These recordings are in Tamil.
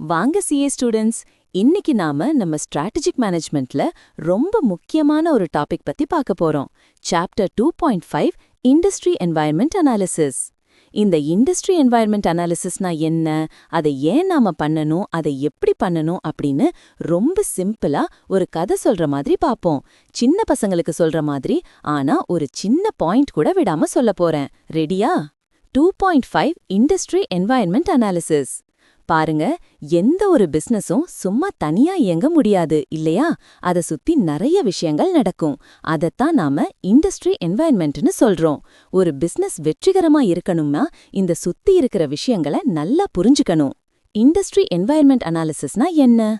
வாங்க சிஏ ஸ்டூடெண்ட்ஸ். இன்னைக்கு நாம நம்ம ஸ்ட்ராட்டஜிக் மேனேஜ்மெண்ட்ல ரொம்ப முக்கியமான ஒரு டாபிக் பத்தி பார்க்க போறோம். Chapter 2.5 industry environment analysis. இந்த இண்டஸ்ட்ரி என்வாயர்மெண்ட் அனாலிசிஸ்னா என்ன, அதை ஏன் நாம பண்ணணும், அதை எப்படி பண்ணணும் அப்படின்னு ரொம்ப சிம்பிளா ஒரு கதை சொல்ற மாதிரி பார்ப்போம். சின்ன பசங்களுக்கு சொல்ற மாதிரி, ஆனா ஒரு சின்ன பாயிண்ட் கூட விடாம சொல்ல போறேன். ரெடியா? 2.5 இண்டஸ்ட்ரி என்வாயர்மெண்ட் அனாலிசிஸ். பாருங்க, எந்த ஒரு பிசினஸும் சும்மா தனியா இயங்க முடியாது இல்லையா? அத சுத்தி நிறைய விஷயங்கள் நடக்கும். அதத்தான் நாம இண்டஸ்ட்ரி என்வாயர்மெண்ட்னு சொல்றோம். ஒரு பிசினஸ் வெற்றிகரமா இருக்கணும்னா இந்த சுத்தி இருக்கிற விஷயங்களை நல்லா புரிஞ்சுக்கணும். இண்டஸ்ட்ரி என்வாயர்மெண்ட் அனாலிசிஸ்னா என்ன?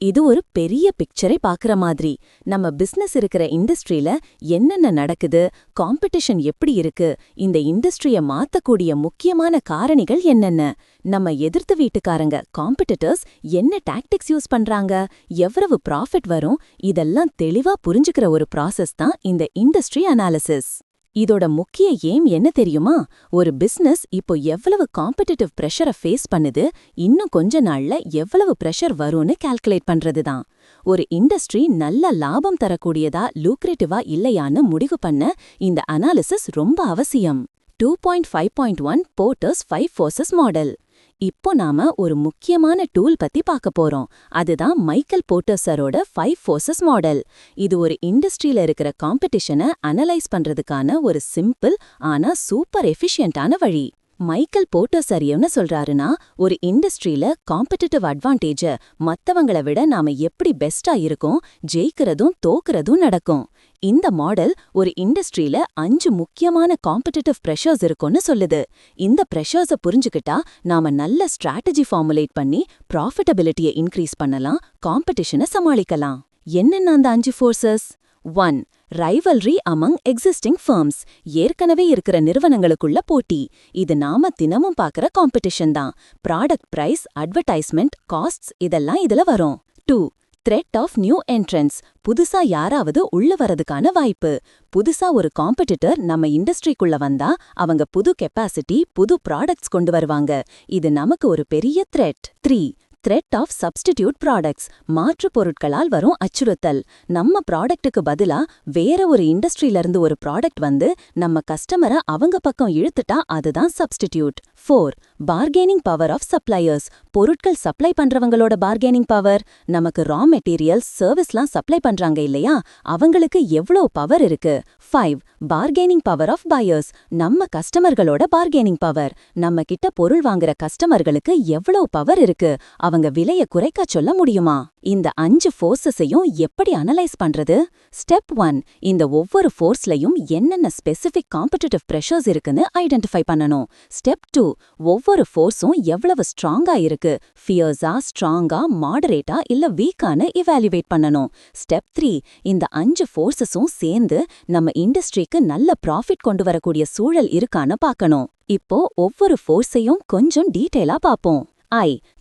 இது ஒரு பெரிய பிக்சரை பாக்குற மாதிரி. நம்ம பிசினஸ் இருக்கிற இண்டஸ்ட்ரியில என்னென்ன நடக்குது, காம்படிஷன் எப்படி இருக்கு, இந்த இண்டஸ்ட்ரிய மாத்தக்கூடிய முக்கியமான காரணிகள் என்னென்ன, நம்ம எதிர்த்து வீட்டுக்காரங்க காம்படிட்டர்ஸ் என்ன டாக்டிக்ஸ் யூஸ் பண்றாங்க, எவ்வளவு ப்ராஃபிட் வரும், இதெல்லாம் தெளிவா புரிஞ்சுக்கிற ஒரு ப்ராசஸ் தான் இந்த இண்டஸ்ட்ரி அனாலிசிஸ். இதோட முக்கிய எய்ம் என்ன தெரியுமா? ஒரு பிசினஸ் இப்போ எவ்வளவு காம்படிட்டிவ் பிரஷரை ஃபேஸ் பண்ணுது, இன்னும் கொஞ்ச நாள்ல எவ்வளவு பிரஷர் வரும்னு கால்குலேட் பண்றதுதான். ஒரு இண்டஸ்ட்ரி நல்ல லாபம் தரக்கூடியதா, லூக்ரேட்டிவா இல்லையான்னு முடிவு பண்ண இந்த அனாலிசிஸ் ரொம்ப அவசியம். 2.5.1 போர்ட்டர்ஸ் 5 ஃபோர்சஸ் மாடல். இப்போ நாம ஒரு முக்கியமான டூல் பத்தி பார்க்க போறோம். அதுதான் மைக்கேல் போர்ட்டர் சரோட 5 ஃபோர்சஸ் மாடல். இது ஒரு இண்டஸ்ட்ரியில இருக்கிற காம்படிஷனை அனலைஸ் பண்றதுக்கான ஒரு சிம்பிள் ஆனா சூப்பர் எஃபிஷியன்டான வழி. மைக்கேல் போர்ட்டர் சர் என்ன சொல்றாருன்னா, ஒரு இண்டஸ்ட்ரியில காம்படிட்டிவ் அட்வான்டேஜ மத்தவங்களை விட நாம எப்படி பெஸ்டா இருக்கோம், ஜெயிக்கிறதும் தோக்குறதும் நடக்கும். இந்த மாடல் ஒரு இண்டஸ்ட்ரியில 5 முக்கியமான காம்படிட்டிவ் பிரஷர்ஸ் இருக்கும்னு சொல்லுது. இந்த பிரஷர்ஸை புரிஞ்சுக்கிட்டா நாம நல்ல ஸ்ட்ராட்டஜி ஃபார்முலேட் பண்ணி ப்ராஃபிட்டபிலிட்டியை இன்க்ரீஸ் பண்ணலாம், காம்படிஷனை சமாளிக்கலாம். என்னென்ன அந்த 5 forces? 1. Rivalry among existing firms. ஏற்கனவே இருக்கிற நிறுவனங்களுக்குள்ள போட்டி. இது நாம தினமும் பார்க்குற காம்படிஷன் தான். ப்ராடக்ட் பிரைஸ், அட்வர்டைஸ்மெண்ட், காஸ்ட்ஸ் இதெல்லாம் இதுல வரும். 2. Threat of new entrance. புதுசா யாராவது உள்ள வரதுக்கான வாய்ப்பு. புதுசா ஒரு காம்படிட்டர் நம்ம இண்டஸ்ட்ரிக்குள்ள வந்தா அவங்க புது கெப்பாசிட்டி, புது ப்ராடக்ட்ஸ் கொண்டு வருவாங்க. இது நமக்கு ஒரு பெரிய threat. 3. Threat of substitute products. மாற்று பொருட்களால் வரும் அச்சுறுத்தல். நம்ம ப்ராடக்ட்டுக்கு பதிலா வேற ஒரு இண்டஸ்ட்ரியிலிருந்து ஒரு ப்ராடக்ட் வந்து நம்ம கஸ்டமரை அவங்க பக்கம் இழுத்துட்டா அதுதான் substitute. 4. Bargaining power of suppliers. பொருட்கள் சப்ளை பண்றவங்களோட பார்கெனிங் பவர். நமக்கு ரா மெட்டீரியல்ஸ், சர்வீஸ்லாம் சப்ளை பண்றாங்க இல்லையா, அவங்களுக்கு எவ்வளோ பவர் இருக்கு. 5. Bargaining power of buyers. நம்ம கஸ்டமர்களோட பார்கெனிங் பவர். நம்ம கிட்ட பொருள் வாங்குற கஸ்டமர்களுக்கு எவ்வளோ பவர் இருக்கு, அவங்க விலைய குறைக்க சொல்ல முடியுமா? இந்த 5 ஃபோர்ஸஸையும் எப்படி அனலைஸ் பண்றது? ஸ்டெப் 1. இந்த ஒவ்வொரு ஃபோர்ஸ்லயும் என்னென்ன ஸ்பெசிஃபிக் காம்படிட்டிவ் பிரஷர்ஸ் இருக்குன்னு ஐடென்டிஃபை பண்ணணும். ஸ்டெப் 2. ஒவ்வொரு ஃபோர்ஸும் எவ்வளவு ஸ்ட்ராங்கா இருக்கு, ஃபியர்ஸா, ஸ்ட்ராங்கா, மாடரேட்டா இல்ல வீக்கான்னு இவாலுவேட் பண்ணணும். ஸ்டெப் 3. இந்த 5 ஃபோர்ஸஸும் சேர்ந்து நம்ம இண்டஸ்ட்ரிக்கு நல்ல ப்ராஃபிட் கொண்டு வரக்கூடிய சூழல் இருக்கான்னு பார்க்கணும். இப்போ ஒவ்வொரு ஃபோர்ஸையும் கொஞ்சம் டீட்டெயிலா பார்ப்போம்.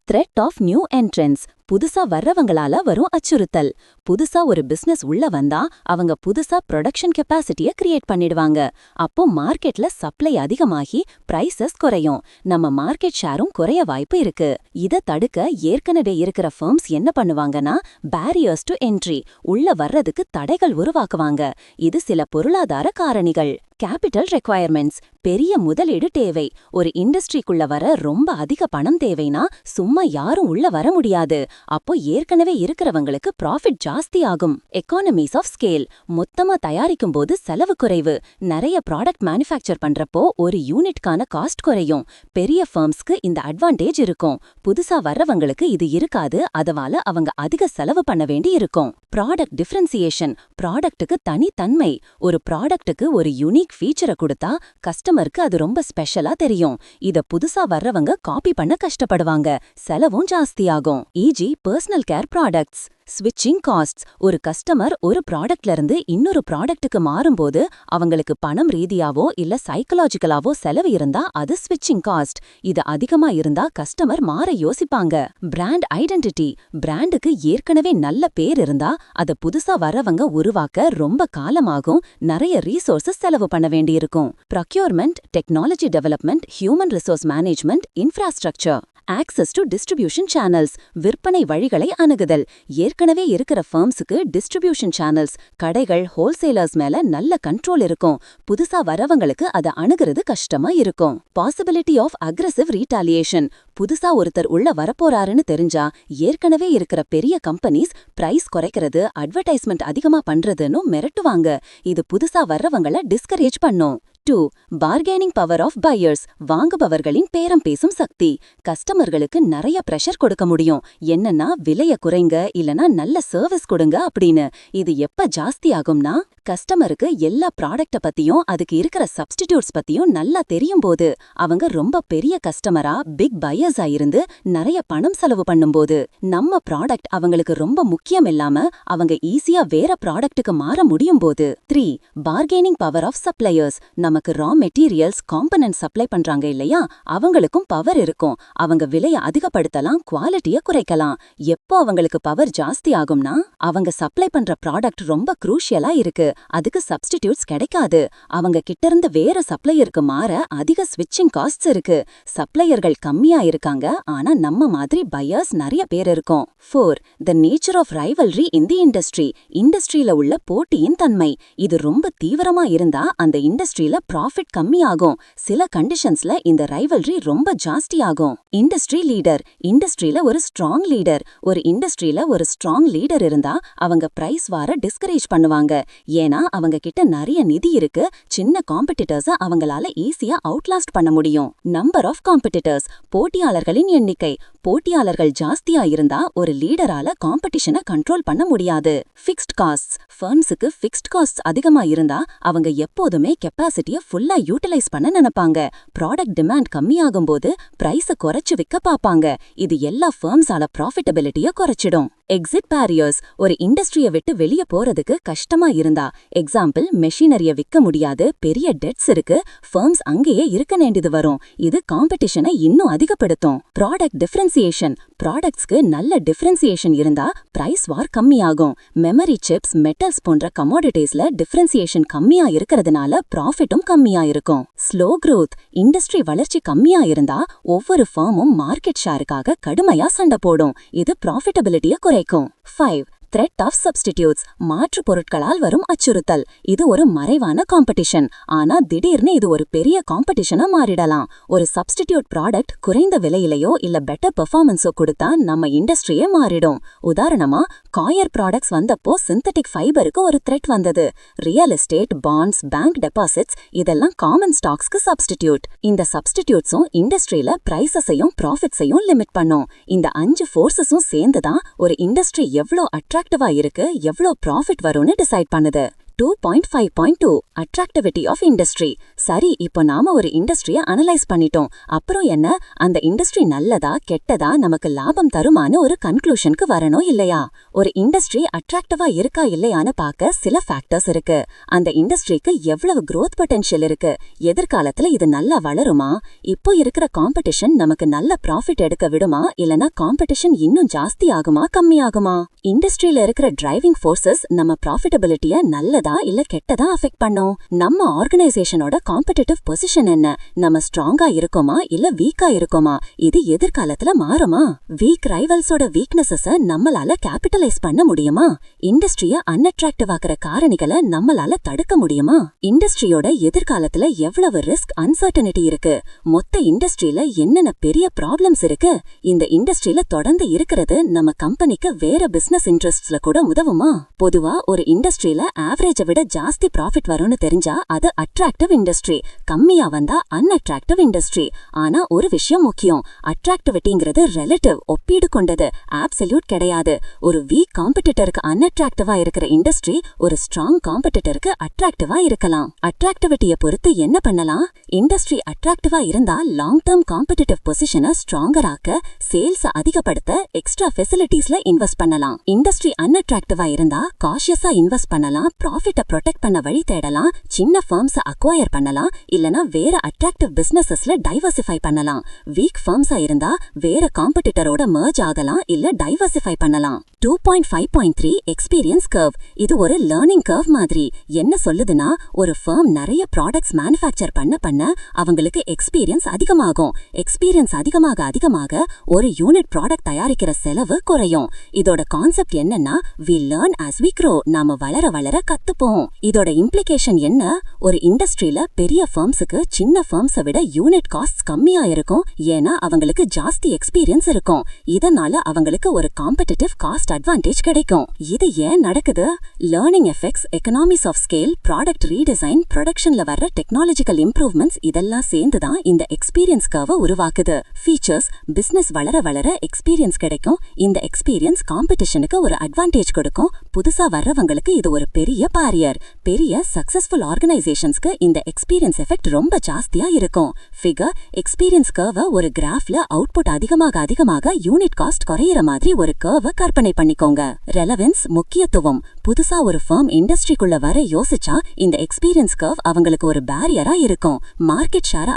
Threat of new entrance. புதுசா வர்றவங்களால வரும் அச்சுறுத்தல். புதுசா ஒரு பிசினஸ் உள்ள வந்தா அவங்க புதுசா ப்ரொடக்ஷன் கெப்பாசிட்டியை கிரியேட் பண்ணிடுவாங்க. அப்போ மார்க்கெட்ல சப்ளை அதிகமாகி பிரைசஸ் குறையும். நம்ம மார்க்கெட் ஷேரும் குறைய வாய்ப்பு இருக்கு. இதை தடுக்க ஏற்கனவே இருக்கிற ஃபர்ம்ஸ் என்ன பண்ணுவாங்கன்னா, பேரியர்ஸ் டு என்ட்ரி, உள்ள வர்றதுக்கு தடைகள் உருவாக்குவாங்க. இது சில பொருளாதார காரணிகள். Capital requirements. பெரிய முதலீடு தேவை. ஒரு இண்டஸ்ட்ரிக்குள்ள வர ரொம்ப அதிக பணம் தேவைனா சும்மா யாரும் உள்ள வர முடியாது. அப்போ ஏற்கனவே இருக்கிறவங்களுக்கு ப்ராஃபிட் ஜாஸ்தி ஆகும். Economies of scale. மொத்தமா தயாரிக்கும் போது செலவு குறைவு. நிறைய ப்ராடக்ட் மேனுஃபேக்சர் பண்றப்போ ஒரு யூனிட்கான காஸ்ட் குறையும். பெரிய ஃபர்ம்ஸ்க்கு இந்த அட்வான்டேஜ் இருக்கும். புதுசா வர்றவங்களுக்கு இது இருக்காது. அதனால அவங்க அதிக செலவு பண்ண வேண்டி இருக்கும். Product differentiation. ப்ராடக்ட்டுக்கு தனித்தன்மை. ஒரு ப்ராடக்ட்டுக்கு ஒரு யூனிக் ஃபீச்சரை கொடுத்தா கஸ்டமருக்கு அது ரொம்ப ஸ்பெஷலா தெரியும். இத புதுசா வர்றவங்க காப்பி பண்ண கஷ்டப்படுவாங்க. செலவும் ஜாஸ்தியாகும். Easy personal care products. ஸ்விட்சிங் காஸ்ட்ஸ். ஒரு கஸ்டமர் ஒரு ப்ராடக்ட்ல இருந்து இன்னொரு ப்ராடக்ட்டுக்கு மாறும்போது அவங்களுக்கு பணம் ரீதியாவோ இல்ல சைக்கலாஜிக்கலாவோ செலவு இருந்தா அது ஸ்விட்சிங் காஸ்ட். இது அதிகமா இருந்தா கஸ்டமர் மாற யோசிப்பாங்க. Brand identity. பிராண்டுக்கு ஏற்கனவே நல்ல பேர் இருந்தா அத புதுசா வரவங்க உருவாக்க ரொம்ப காலமாகும். நிறைய ரீசோர்சஸ் செலவு பண்ண வேண்டியிருக்கும். Procurement, technology development, human resource management, infrastructure. Access to distribution channels, விற்பனை வழிகளை அணுகுதல். ஏற்கனவே இருக்கிற ஃபர்ம்ஸுக்கு டிஸ்ட்ரிபியூஷன் சேனல்ஸ், கடைகள், ஹோல்சேலர்ஸ் மேல நல்ல கண்ட்ரோல் இருக்கும். புதுசா வரவங்களுக்கு அதை அணுகிறது கஷ்டமா இருக்கும். Possibility of aggressive retaliation. புதுசா ஒருத்தர் உள்ள வரப்போறாருன்னு தெரிஞ்சா ஏற்கனவே இருக்கிற பெரிய கம்பெனிஸ் பிரைஸ் குறைக்கிறது, அட்வர்டைஸ்மெண்ட் அதிகமா பண்றதுன்னு மிரட்டுவாங்க. இது புதுசா வர்றவங்கள டிஸ்கரேஜ் பண்ணும். 2. Bargaining power of buyers. வாங்குபவர்களின் பேரம் பேசும் சக்தி. கஸ்டமர்களுக்கு நிறைய பிரஷர் கொடுக்க முடியும். என்னன்னா விலைய குறைங்க, இல்லனா நல்ல சர்வீஸ் கொடுங்க அப்படின்னு. இது எப்ப ஜாஸ்தி ஆகும்னா, கஸ்டமருக்கு எல்லா ப்ராடக்ட்ட பத்தியும் அதுக்கு இருக்கிற சப்ஸ்டிடியூட்ஸ் பத்தியும் நல்லா தெரியும் போது, அவங்க ரொம்ப பெரிய கஸ்டமரா பிக் பையர்ஸா இருந்து நிறைய பணம் செலவு பண்ணும்போது, நம்ம ப்ராடக்ட் அவங்களுக்கு ரொம்ப முக்கியம் இல்லாம அவங்க ஈஸியா வேற ப்ராடக்ட்டுக்கு மாற முடியும் போது. 3. Bargaining power of suppliers. நமக்கு ரா மெட்டீரியல்ஸ், காம்பனன்ட் சப்ளை பண்றாங்க இல்லையா, அவங்களுக்கும் பவர் இருக்கும். அவங்க விலைய அதிகப்படுத்தலாம், குவாலிட்டிய குறைக்கலாம். எப்போ அவங்களுக்கு பவர் ஜாஸ்தி ஆகும்னா, அவங்க சப்ளை பண்ற ப்ராடக்ட் ரொம்ப க்ரூஷியலா இருக்கு, அதுக்கு சப்ஸ்டிடியூட்ஸ் கிடைக்காது. அவங்க கிட்ட இருந்து வேற சப்ளையருக்கு மாற அதிக ஸ்விட்சிங் காஸ்ட்ஸ் இருக்கு. சப்ளையர்கள் கம்மியா இருக்காங்க, ஆனா நம்ம மாதிரி பையர்ஸ் நிறைய பேர் இருக்கோம். 4. The nature of rivalry in the industry. இண்டஸ்ட்ரியில உள்ள போட்டியின் தன்மை. இது ரொம்ப தீவிரமா இருந்தா அந்த இண்டஸ்ட்ரியில ப்ராஃபிட் கம்மியாகும். சில கண்டிஷன்ஸ்ல இந்த ரைவல்ரி ரொம்ப ஜாஸ்தி ஆகும். Industry leader. இண்டஸ்ட்ரியில ஒரு ஸ்ட்ராங் லீடர். ஒரு இண்டஸ்ட்ரியில ஒரு ஸ்ட்ராங் லீடர் இருந்தா அவங்க பிரைஸ் வார டிஸ்கரேஜ் பண்ணுவாங்க. ஏன்னா அவங்க கிட்ட நிறைய நிதி இருக்கு. சின்ன காம்படிட்டர்ஸ அவங்களால ஈஸியா அவுட்லாஸ்ட் பண்ண முடியும். Number of competitors. போட்டியாளர்களின் எண்ணிக்கை. போட்டியாளர்கள் ஜாஸ்தியா இருந்தா ஒரு லீடரால காம்படிஷனை கண்ட்ரோல் பண்ண முடியாது. Fixed costs. ஃபர்ம்ஸுக்கு ஃபிக்ஸ்ட் காஸ்ட்ஸ் அதிகமா இருந்தா அவங்க எப்போதுமே கெப்பாசிட்டிய ஃபுல்லா யூட்டிலைஸ் பண்ண நினைப்பாங்க. ப்ராடக்ட் டிமாண்ட் கம்மியாகும் போது பிரைஸ குறைச்சு விற்க பாப்பாங்க. இது எல்லா ஃபர்ம்ஸால ப்ராஃபிட்டபிலிட்டிய குறைச்சிடும். Exit barriers. ஒரு இண்டஸ்ட்ரிய விட்டு வெளிய போறதுக்கு கஷ்டமா இருந்தா, எக்ஸாம்பிள் மெஷினரிய விற்க முடியாது, பெரிய டெட்ஸ் இருக்கு, ஃபர்ம்ஸ் அங்கேயே இருக்க வேண்டியது வரும். இது காம்படிஷனை இன்னும் அதிகப்படுத்தும். Product differentiation. ப்ராடக்ட்ஸ்க்கு நல்ல டிஃபரன்சியேஷன் இருந்தா பிரைஸ் வார் கம்மியாகும். மெமரி சிப்ஸ், மெட்டல்ஸ் போன்ற கமோடிட்டிஸ்ல டிஃபரன்சியேஷன் கம்மியா இருக்கிறதுனால ப்ராஃபிட்டும் கம்மியா இருக்கும். Slow growth. இண்டஸ்ட்ரி வளர்ச்சி கம்மியா இருந்தா ஒவ்வொரு ஃபர்மும் மார்க்கெட் ஷேருக்காக கடுமையா சண்டை போடும். இது ப்ராஃபிட்டபிலிட்டிய குறைக்கும். 5. Threat of substitutes. மாற்று பொருட்களால் வரும் அச்சுறுத்தல். இது ஒரு மறைவான காம்படிஷன், ஆனா திடீர்னு இது ஒரு பெரிய காம்படிஷனா மாறிடலாம். ஒரு சப்ஸ்டிடியூட் ப்ராடக்ட் குறைந்த விலையிலையோ இல்ல பெட்டர் பெர்ஃபார்மன்ஸோ கொடுத்தா நம்ம இண்டஸ்ட்ரியே மாறிடும். உதாரணமா, காயர் ப்ராடக்ட்ஸ் வந்தப்போ சிந்தட்டிக் ஃபைபருக்கு ஒரு த்ரெட் வந்தது. Real estate, bonds, bank deposits இதெல்லாம் காமன் ஸ்டாக்ஸ்க்கு சப்ஸ்டிடியூட். இந்த சப்ஸ்டிடியூட்ஸும் இண்டஸ்ட்ரியில பிரைசஸையும் ப்ராஃபிட்ஸையும் லிமிட் பண்ணும். இந்த 5 ஃபோர்ஸஸும் சேர்ந்துதான் ஒரு இண்டஸ்ட்ரி எவ்வளோ அட்ராக்டிவா இருக்கு, எவ்வளோ ப்ராஃபிட் வரும்னு டிசைட் பண்ணுது. 2.5.2 அட்ராக்டிவிட்டி ஆஃப் இண்டஸ்ட்ரி. சரி, இப்போ நாம ஒரு இண்டஸ்ட்ரிய அனலைஸ் பண்ணிட்டோம். அப்புறம் என்ன, அந்த இண்டஸ்ட்ரி நல்லதா கெட்டதா, நமக்கு லாபம் தருமான்னு ஒரு கன்க்ளூஷனுக்கு வரணும் இல்லையா? ஒரு இண்டஸ்ட்ரி அட்ராக்டிவா இருக்கா இல்லையான்னு பார்க்க சில ஃபேக்டர்ஸ் இருக்கு. அந்த இண்டஸ்ட்ரிக்கு எவ்வளவு growth பொட்டன்ஷியல் இருக்கு, எதிர்காலத்துல இது நல்லா வளருமா, இப்போ இருக்கிற காம்படிஷன் நமக்கு நல்ல ப்ராஃபிட் எடுக்க விடுமா, இல்லனா காம்படிஷன் இன்னும் ஜாஸ்தி ஆகுமா கம்மியாகுமா? இண்டஸ்ட்ரியில இருக்கிற டிரைவிங் ஃபோர்ஸஸ் நம்ம ப்ராஃபிட்டபிலிட்டிய நல்லதா இல்ல கெட்டதா அஃபெக்ட் பண்ணும். நம்ம ஆர்கனைசேஷனோட காம்படிட்டிவ் பொசிஷன் என்ன, நம்ம ஸ்ட்ராங்கா இருக்கோமா இல்ல வீக்கா இருக்கோமா, இது எதிர்காலத்துல மாறுமா? வீக் ரைவல்ஸோட வீக்னஸஸ நம்மளால கேபிட்டலைஸ் பண்ண முடியுமா? இண்டஸ்ட்ரிய அன்அட்ராக்டிவ் ஆக்குற காரணிகளை நம்மளால தடுக்க முடியுமா? இண்டஸ்ட்ரியோட எதிர்காலத்துல எவ்வளவு ரிஸ்க், அன்சர்டனிட்டி இருக்கு, மொத்த இண்டஸ்ட்ரியில என்னென்ன பெரிய ப்ராப்ளம்ஸ் இருக்கு, இந்த இண்டஸ்ட்ரியில தொடர்ந்து இருக்கிறது நம்ம கம்பெனிக்கு வேற பிசினஸ் இன்ட்ரெஸ்ட்ஸ்ல கூட உதவுமா? பொதுவா ஒரு இண்டஸ்ட்ரியில ஆவரேஜ் விட ஜாஸ்தி ப்ராஃபிட் வரும்னு தெரிஞ்சா அது அட்ராக்டிவ் இண்டஸ்ட்ரி, கம்மியா வந்தா அன்அட்ராக்டிவ் இண்டஸ்ட்ரி. ஆனா ஒரு விஷயம் முக்கியம், அட்ராக்டிவிட்டிங்கிறது ரிலேட்டிவ், ஒப்பீடு கொண்டது, ஆப்சல்யூட் கிடையாது. ஒரு வீக் காம்படிட்டருக்கு அன்அட்ராக்டிவா இருக்கிற இண்டஸ்ட்ரி ஒரு ஸ்ட்ராங் காம்படிட்டருக்கு அட்ராக்டிவா இருக்கலாம். அட்ராக்டிவிட்டியை பொறுத்து என்ன பண்ணலாம்? இண்டஸ்ட்ரி அட்ராக்டிவா இருந்தா லாங் டர்ம் காம்படிட்டிவ் பொசிஷனை ஸ்ட்ராங்கர் ஆக்க, சேல்ஸ் அதிகப்படுத்த எக்ஸ்ட்ரா ஃபெசிலிட்டிஸ்ல இன்வெஸ்ட் பண்ணலாம். இண்டஸ்ட்ரி அன்அட்ராக்டிவா இருந்தா காஷியஸா இன்வெஸ்ட் பண்ணலாம், ப்ராஃபிட்ட ப்ரொடெக்ட் பண்ண வழி தேடலாம், சின்ன ஃபர்ம்ஸை அக்வயர் பண்ணலாம், இல்லனா வேற அட்ராக்டிவ் பிசினஸஸ்ல டைவர்சிஃபை பண்ணலாம். வீக் ஃபர்ம்ஸா இருந்தா வேற காம்படிட்டரோட மர்ஜ் ஆகலாம் இல்ல டைவர்சிஃபை பண்ணலாம். 2.5.3 எக்ஸ்பீரியன்ஸ் கர்வ். இது ஒரு லேர்னிங் கர்வ் மாதிரி. என்ன சொல்லுதுன்னா, ஒரு ஃபர்ம் நிறைய ப்ராடக்ட்ஸ் மேனுஃபேக்சர் பண்ண அவங்களுக்கு எக்ஸ்பீரியன்ஸ் அதிகமாகும். எக்ஸ்பீரியன்ஸ் அதிகமாக ஒரு யூனிட் ப்ராடக்ட் தயாரிக்கிற செலவு குறையும். இதோட கான்செப்ட் என்னன்னா, we learn as we grow. நாம வளர கத்துப்போம். இதோட இம்ப்ளிகேஷன் என்ன? ஒரு இண்டஸ்ட்ரியில பெரிய ஃபர்ம்ஸுக்கு சின்ன ஃபர்ம்ஸை விட யூனிட் காஸ்ட் கம்மியா இருக்கும். ஏன்னா அவங்களுக்கு ஜாஸ்தி எக்ஸ்பீரியன்ஸ் இருக்கும். இதனால அவங்களுக்கு ஒரு காம்படிட்டிவ் காஸ்ட் அட்வான்டேஜ் கிடைக்கும். இது ஏன் நடக்குது? Learning effects, economies of scale, product redesign, ப்ரொடக்ஷன்ல வர்ற டெக்னாலஜிக்கல் இம்ப்ரூவ்மெண்ட்ஸ் இதெல்லாம் சேர்ந்துதான் இந்த எக்ஸ்பீரியன்ஸ் கர்வை உருவாக்குது. ஃபீச்சர்ஸ், பிசினஸ் வளர எக்ஸ்பீரியன்ஸ் கிடைக்கும். இந்த எக்ஸ்பீரியன்ஸ் காம்படிஷனுக்கு ஒரு அட்வான்டேஜ் கொடுக்கும். புதுசா வர்றவங்களுக்கு இது ஒரு பெரிய பாரியர். பெரிய சக்சஸ்ஃபுல் ஆர்கனைசேஷன்ஸ்க்கு இந்த எக்ஸ்பீரியன்ஸ் எஃபெக்ட் ரொம்ப ஜாஸ்தியா இருக்கும். ஃபிகர், எக்ஸ்பீரியன்ஸ் கர்வை ஒரு கிராஃப்ல அவுட்புட் அதிகமாக யூனிட் காஸ்ட் குறையிற மாதிரி ஒரு கர்வை கற்பனை பண்ணிக்கோங்க. ரெலவன்ஸ், முக்கியத்துவம். புதுசா ஒரு ஃபர்ம் இண்டஸ்ட்ரிக்குள்ள வர யோசிச்சா இந்த எக்ஸ்பீரியன்ஸ் கர்வ் அவங்களுக்கு ஒரு பேரியரா இருக்கும். மார்க்கெட் ஷேரை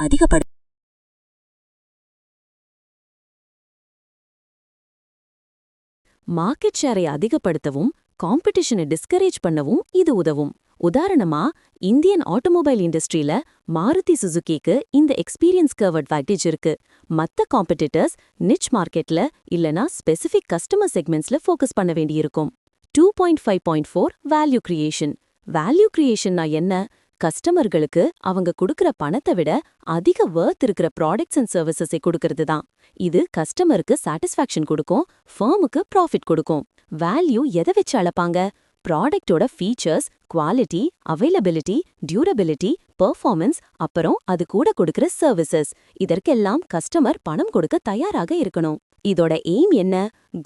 மார்க்கெட் ஷேரை அதிகப்படுத்தவும் காம்படிஷனை டிஸ்கரேஜ் பண்ணவும் இது உதவும். உதாரணமா, இந்தியன் ஆட்டோமொபைல் இண்டஸ்ட்ரியில மாருதி சுசுகிக்கு இந்த எக்ஸ்பீரியன்ஸ் கர்வ் அட்வான்டேஜ் இருக்கு. மத்த காம்படிட்டர்ஸ் நிச் மார்க்கெட்ல இல்லனா ஸ்பெசிபிக் கஸ்டமர் செக்மெண்ட்ஸ்ல ஃபோக்கஸ் பண்ண வேண்டியிருக்கும். 2.5.4 வேல்யூ கிரியேஷன். வேல்யூ கிரியேஷன்னா என்ன? கஸ்டமர்களுக்கு அவங்க கொடுக்கற பணத்தை விட அதிக வர்த் இருக்கிற ப்ராடக்ட்ஸ் அண்ட் சர்வீசஸை கொடுக்கறது தான். இது கஸ்டமருக்கு சாட்டிஸ்ஃபேக்ஷன் கொடுக்கும், ஃபர்முக்கு ப்ராஃபிட் கொடுக்கும். வேல்யூ எதை வச்சு அளப்பாங்க? ப்ராடக்டோட features, quality, availability, durability, performance, அப்புறம் அது கூட கொடுக்கிற சர்வீசஸ். இதற்கெல்லாம் கஸ்டமர் பணம் கொடுக்க தயாராக இருக்கணும். இதோட எய்ம் என்ன?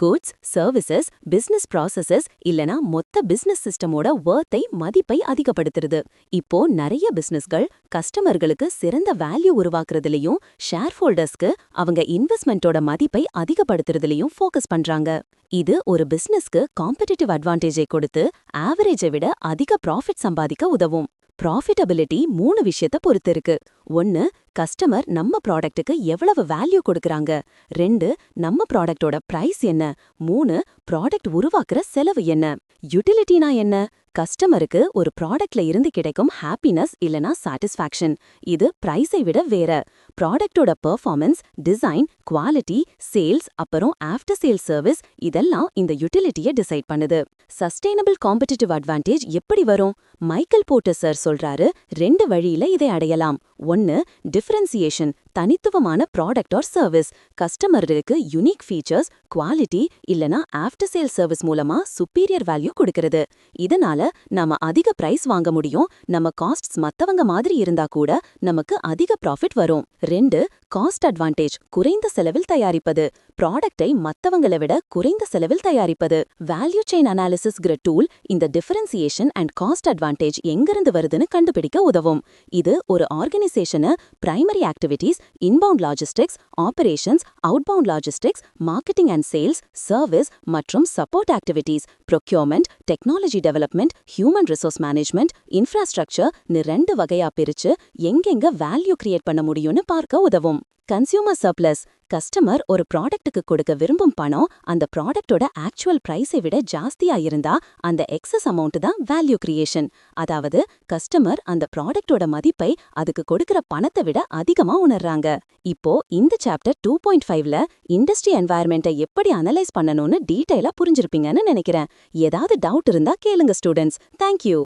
குட்ஸ், சர்வீசஸ், பிசினஸ் ப்ராசஸஸ் இல்லனா மொத்த பிசினஸ் சிஸ்டமோட வர்த்தை, மதிப்பை அதிகப்படுத்துறது. இப்போ நிறைய பிசினஸ்கள் கஸ்டமர்களுக்கு சிறந்த வேல்யூ உருவாக்குறதுலயும் ஷேர் ஹோல்டர்ஸ்க்கு அவங்க இன்வெஸ்ட்மெண்டோட மதிப்பை அதிகப்படுத்துறதுலயும் ஃபோக்கஸ் பண்றாங்க. இது ஒரு பிசினஸ்க்கு காம்படிட்டிவ் அட்வான்டேஜை கொடுத்து ஆவரேஜை விட அதிக ப்ராஃபிட் சம்பாதிக்க உதவும். ப்ராஃபிட்டபிலிட்டி 3 விஷயத்தை பொறுத்து இருக்கு. 1, கஸ்டமர் நம்ம ப்ராடக்ட்டுக்கு எவ்வளவு வேல்யூ கொடுக்கறாங்க. 2, நம்ம ப்ராடக்டோட பிரைஸ் என்ன. 3, ப்ராடக்ட் உருவாக்குற செலவு என்ன. யூட்டிலிட்டினா என்ன? கஸ்டமருக்கு ஒரு ப்ராடக்ட்ல இருந்து கிடைக்கும் ஹாப்பினஸ் இல்லனா சாட்டிஸ்ஃபேக்ஷன். இது பிரைஸை விட வேற. ப்ராடக்டோட பெர்ஃபார்மன்ஸ், டிசைன், குவாலிட்டி, சேல்ஸ், அப்புறம் ஆஃப்டர் சேல் சர்வீஸ் இதெல்லாம் இந்த யூட்டிலிட்டியை டிசைட் பண்ணுது. சஸ்டைனபிள் காம்படிட்டிவ் அட்வான்டேஜ் எப்படி வரும்? மைக்கேல் போர்ட்டர் சார் சொல்றாரு, 2 வழியில இதை அடையலாம். 1, டிஃபரன்சியேஷன், தனித்துவமான ப்ராடக்ட் ஆர் சர்வீஸ். கஸ்டமருக்கு யுனிக் ஃபீச்சர்ஸ், குவாலிட்டி இல்லனா ஆஃப்டர் சேல் சர்வீஸ் மூலமா சுப்பீரியர் வேல்யூ கொடுக்கிறது. இதனால நாம அதிக பிரைஸ் வாங்க முடியும். நம்ம காஸ்ட்ஸ் மத்தவங்க மாதிரி இருந்தா கூட நமக்கு அதிக ப்ராஃபிட் வரும். 2, காஸ்ட் அட்வான்டேஜ், குறைந்த செலவில் தயாரிப்பது. ப்ராடக்டை மத்தவங்களை விட குறைந்த செலவில் தயாரிப்பது. வேல்யூ செயின் அனாலிசிஸ்ங்கிற டூல் இந்த டிஃபரன்சியேஷன் அண்ட் காஸ்ட் அட்வான்டேஜ் எங்கிருந்து வருதுன்னு கண்டுபிடிக்க உதவும். இது ஒரு ஆர்கனைசேஷனை primary activities, inbound logistics, operations, outbound logistics, marketing and sales, service மற்றும் support activities, procurement, technology development, human resource management, infrastructure 2 வகையா பிரிச்சு எங்கெங்க வேல்யூ கிரியேட் பண்ண முடியும்னு பார்க்க உதவும். Consumer surplus. கஸ்டமர் ஒரு ப்ராடக்ட்டுக்கு கொடுக்க விரும்பும் பணம் அந்த ப்ராடக்டோட ஆக்சுவல் பிரைஸை விட ஜாஸ்தியா இருந்தா அந்த எக்ஸஸ் அமௌண்ட் தான் வேல்யூ கிரியேஷன். அதாவது கஸ்டமர் அந்த ப்ராடக்டோட மதிப்பை அதுக்கு கொடுக்கிற பணத்தை விட அதிகமா உணர்றாங்க. இப்போ இந்த சாப்டர் 2.5ல இண்டஸ்ட்ரி என்வாயர்மெண்ட்டை எப்படி அனலைஸ் பண்ணணும்னு டீடைலா புரிஞ்சிருப்பீங்கன்னு நினைக்கிறேன். ஏதாவது டவுட் இருந்தா கேளுங்க ஸ்டூடெண்ட்ஸ். தேங்க்யூ.